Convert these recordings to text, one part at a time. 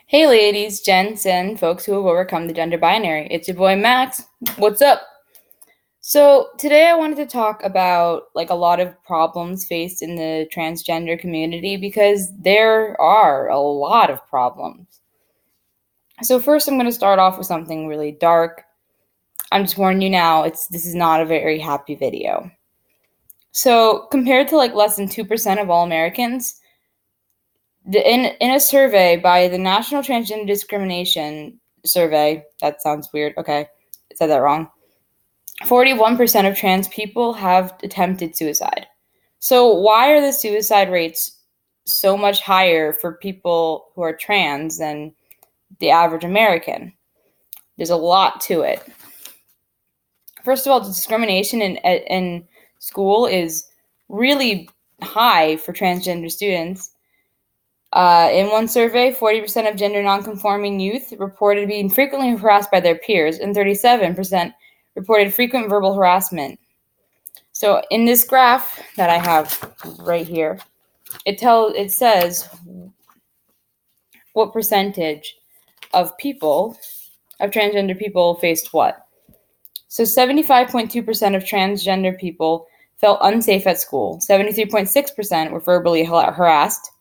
Hey ladies, gents, and folks who have overcome the gender binary. It's your boy Max. What's up? So, today I wanted to talk about a lot of problems faced in the transgender community because there are a lot of problems. So, first I'm going to start off with something really dark. I'm just warning you now, this is not a very happy video. So, compared to less than 2% of all Americans, in a survey by the National Transgender Discrimination Survey, that sounds weird. Okay, I said that wrong. 41% of trans people have attempted suicide. So why are the suicide rates so much higher for people who are trans than the average American? There's a lot to it. First of all, the discrimination in school is really high for transgender students. In one survey, 40% of gender nonconforming youth reported being frequently harassed by their peers, and 37% reported frequent verbal harassment. So in this graph that I have right here, it says what percentage of transgender people faced what. So 75.2% of transgender people felt unsafe at school. 73.6% were verbally harassed.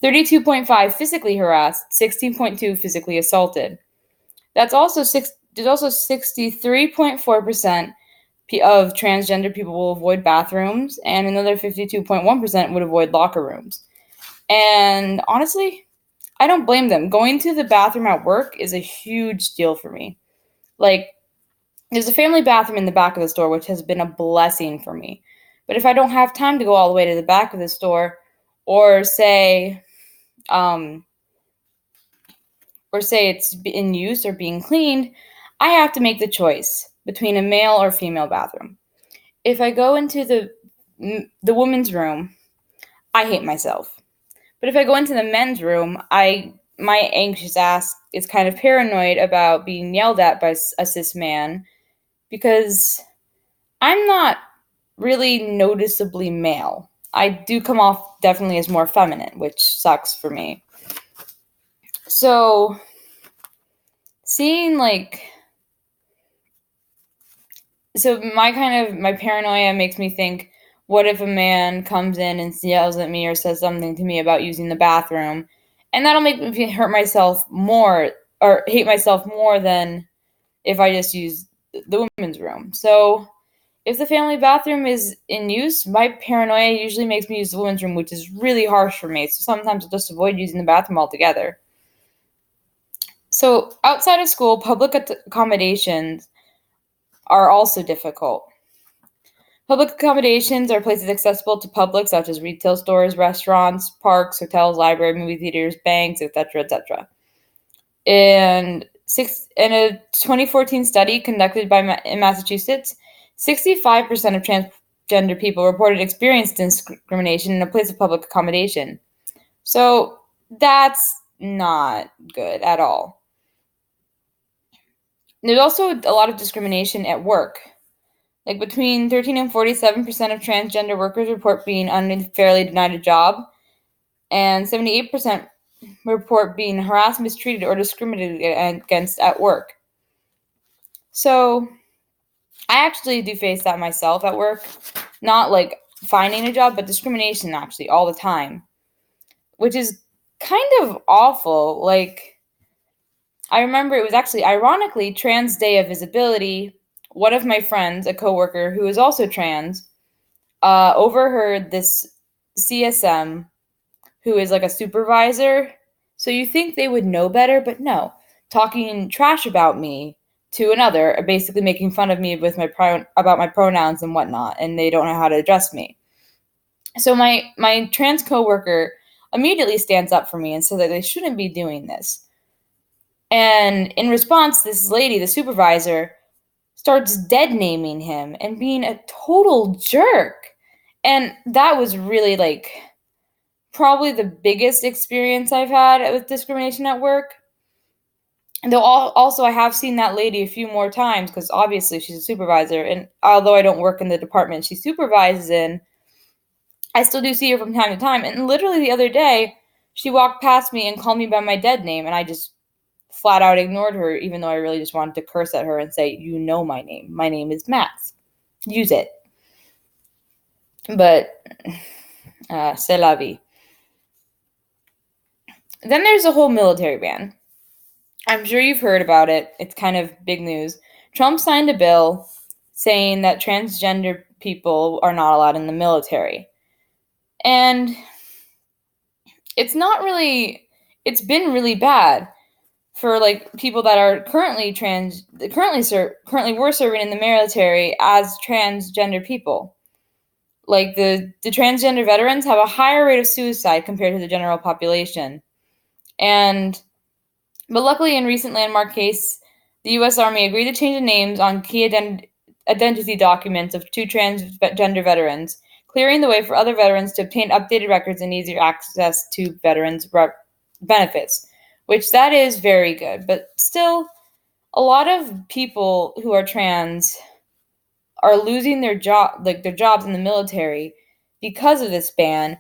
32.5 physically harassed, 16.2 physically assaulted. There's also 63.4% of transgender people will avoid bathrooms, and another 52.1% would avoid locker rooms. And honestly, I don't blame them. Going to the bathroom at work is a huge deal for me. There's a family bathroom in the back of the store, which has been a blessing for me. But if I don't have time to go all the way to the back of the store, or say it's in use or being cleaned, I have to make the choice between a male or female bathroom. If I go into the women's room, I hate myself. But if I go into the men's room, my anxious ass is kind of paranoid about being yelled at by a cis man because I'm not really noticeably male. I do come off definitely as more feminine, which sucks for me. So, seeing my paranoia makes me think, what if a man comes in and yells at me or says something to me about using the bathroom, and that'll make me hurt myself more or hate myself more than if I just use the women's room. So, if the family bathroom is in use, my paranoia usually makes me use the women's room, which is really harsh for me. So sometimes I'll just avoid using the bathroom altogether. So outside of school, public accommodations are also difficult. Public accommodations are places accessible to public, such as retail stores, restaurants, parks, hotels, libraries, movie theaters, banks, etc., etc. In a 2014 study conducted in Massachusetts, 65% of transgender people reported experienced discrimination in a place of public accommodation. So that's not good at all. There's also a lot of discrimination at work. Between 13 and 47% of transgender workers report being unfairly denied a job, and 78% report being harassed, mistreated, or discriminated against at work. So I actually do face that myself at work. Not finding a job, but discrimination actually all the time, which is kind of awful. I remember it was actually ironically Trans Day of Visibility. One of my friends, a coworker who is also trans, overheard this CSM, who is a supervisor. So you think they would know better, but no, talking trash about me to another, basically making fun of me with about my pronouns and whatnot, and they don't know how to address me. So my trans coworker immediately stands up for me and says that they shouldn't be doing this. And in response, this lady, the supervisor, starts dead naming him and being a total jerk. And that was really probably the biggest experience I've had with discrimination at work. Though also I have seen that lady a few more times because obviously she's a supervisor, and although I don't work in the department she supervises in, I still do see her from time to time. And literally the other day, She walked past me and called me by my dead name, and I just flat out ignored her, even though I really just wanted to curse at her and say, "You know my name. My name is Max. Use it." But, c'est la vie. Then there's the whole military ban. I'm sure you've heard about it. It's kind of big news. Trump signed a bill saying that transgender people are not allowed in the military. And it's not really, it's been really bad for like people that are currently were serving in the military as transgender people. Like the transgender veterans have a higher rate of suicide compared to the general population. But luckily, in a recent landmark case, the U.S. Army agreed to change the names on key identity documents of 2 transgender veterans, clearing the way for other veterans to obtain updated records and easier access to veterans' benefits, which that is very good. But still, a lot of people who are trans are losing their jobs in the military because of this ban.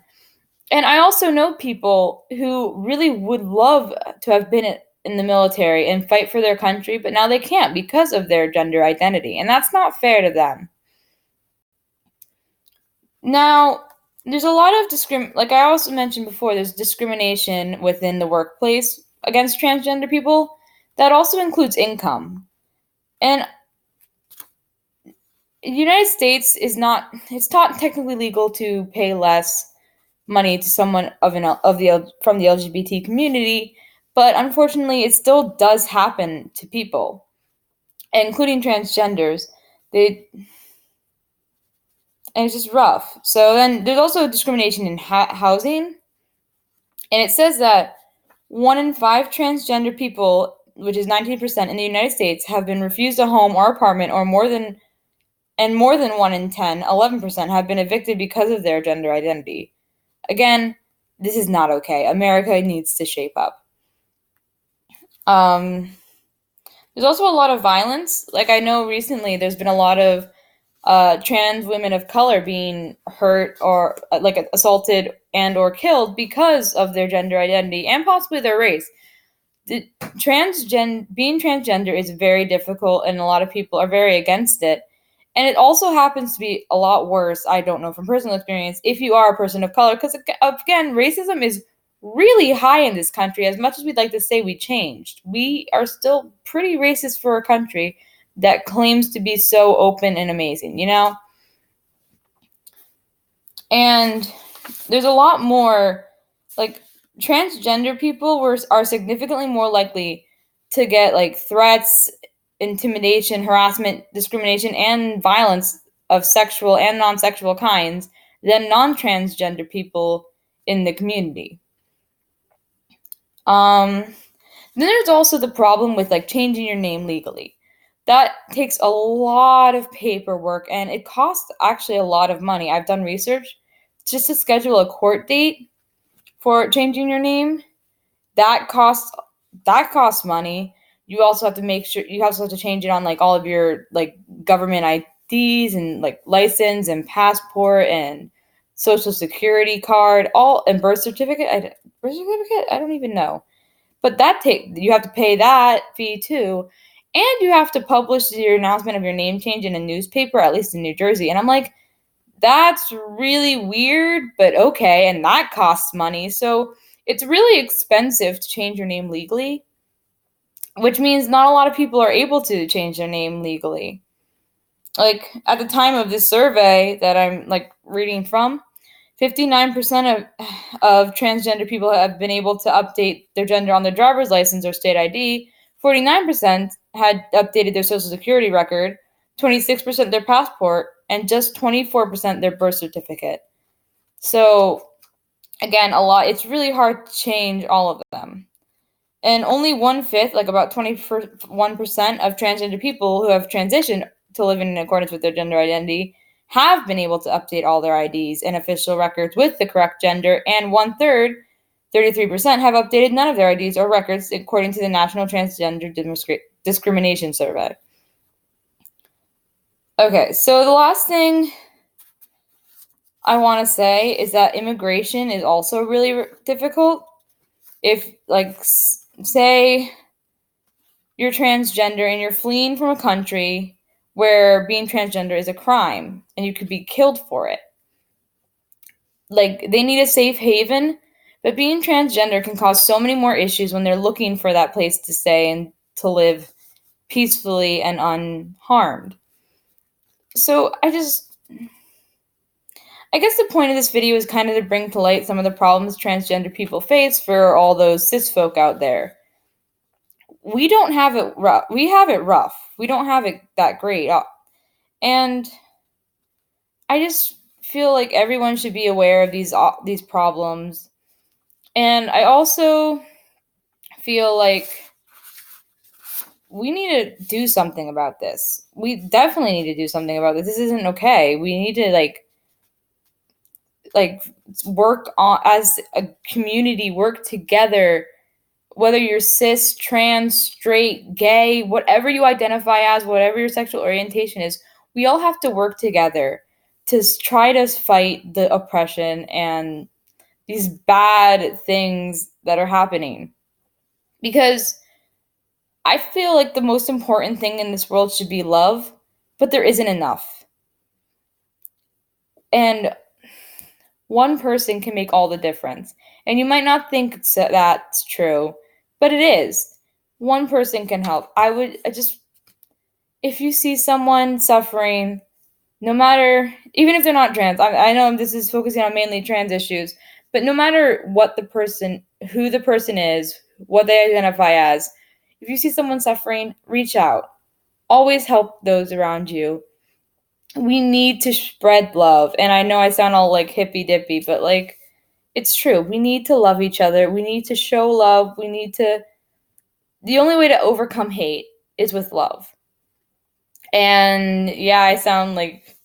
And I also know people who really would love to have been in the military and fight for their country, but now they can't because of their gender identity, and that's not fair to them. Now, there's a lot of like I also mentioned before, there's discrimination within the workplace against transgender people. That also includes income. And the United States it's not technically legal to pay less money to someone from the LGBT community, but unfortunately, it still does happen to people, including transgenders. And it's just rough. So then there's also discrimination in housing, and it says that 1 in 5 transgender people, which is 19% in the United States, have been refused a home or apartment, or more than 1 in 10, 11% have been evicted because of their gender identity. Again, this is not okay. America needs to shape up. There's also a lot of violence. Like I know recently there's been a lot of trans women of color being hurt or assaulted and or killed because of their gender identity and possibly their race. Being transgender is very difficult, and a lot of people are very against it. And it also happens to be a lot worse, I don't know from personal experience, if you are a person of color, because again, racism is really high in this country. As much as we'd like to say we changed, we are still pretty racist for a country that claims to be so open and amazing, you know? And there's a lot more, like, transgender people are significantly more likely to get, like, threats, intimidation, harassment, discrimination, and violence of sexual and non-sexual kinds than non-transgender people in the community. Then there's also the problem with like changing your name legally. That takes a lot of paperwork and it costs actually a lot of money. I've done research just to schedule a court date for changing your name. That costs money. You also have to make sure you also have to change it on like all of your like government IDs and like license and passport and social security card, all and birth certificate. Birth certificate? I don't even know. But you have to pay that fee too. And you have to publish your announcement of your name change in a newspaper, at least in New Jersey. And I'm like, that's really weird, but okay. And that costs money. So it's really expensive to change your name legally, which means not a lot of people are able to change their name legally. Like at the time of this survey that I'm like reading from, 59% of transgender people have been able to update their gender on their driver's license or state ID. 49% had updated their social security record, 26% their passport, and just 24% their birth certificate. So, again, it's really hard to change all of them. And only 1/5, like about 21% of transgender people who have transitioned to living in accordance with their gender identity have been able to update all their IDs and official records with the correct gender, and 1/3, 33%, have updated none of their IDs or records, according to the National Transgender Discrimination Survey. Okay, so the last thing I want to say is that immigration is also really difficult. If, like, say you're transgender and you're fleeing from a country where being transgender is a crime and you could be killed for it. Like, they need a safe haven, but being transgender can cause so many more issues when they're looking for that place to stay and to live peacefully and unharmed. So I guess the point of this video is kind of to bring to light some of the problems transgender people face for all those cis folk out there. We don't have it rough. We have it rough. We don't have it that great. And I just feel like everyone should be aware of these problems. And I also feel like we need to do something about this. We definitely need to do something about this. This isn't okay. We need to like work on, as a community, work together, whether you're cis, trans, straight, gay, whatever you identify as, whatever your sexual orientation is. We all have to work together to try to fight the oppression and these bad things that are happening. Because I feel like the most important thing in this world should be love, but there isn't enough. And one person can make all the difference. And you might not think that's true, but it is. One person can help. If you see someone suffering, no matter, even if they're not trans, I know this is focusing on mainly trans issues, but no matter who the person is, what they identify as, if you see someone suffering, reach out. Always help those around you. We need to spread love. And I know I sound all like hippy dippy, but like, it's true. We need to love each other. We need to show love. The only way to overcome hate is with love. And yeah, I sound like,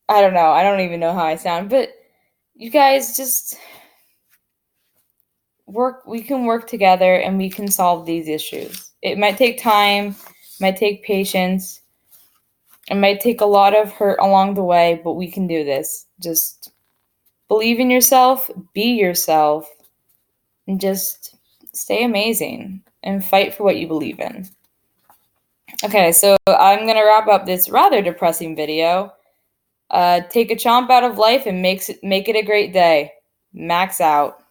I don't know. I don't even know how I sound, but you guys just we can work together and we can solve these issues. It might take time, might take patience, it might take a lot of hurt along the way, but we can do this. Just believe in yourself, be yourself, and just stay amazing and fight for what you believe in. Okay, so I'm going to wrap up this rather depressing video. Take a chomp out of life and make it a great day. Max out.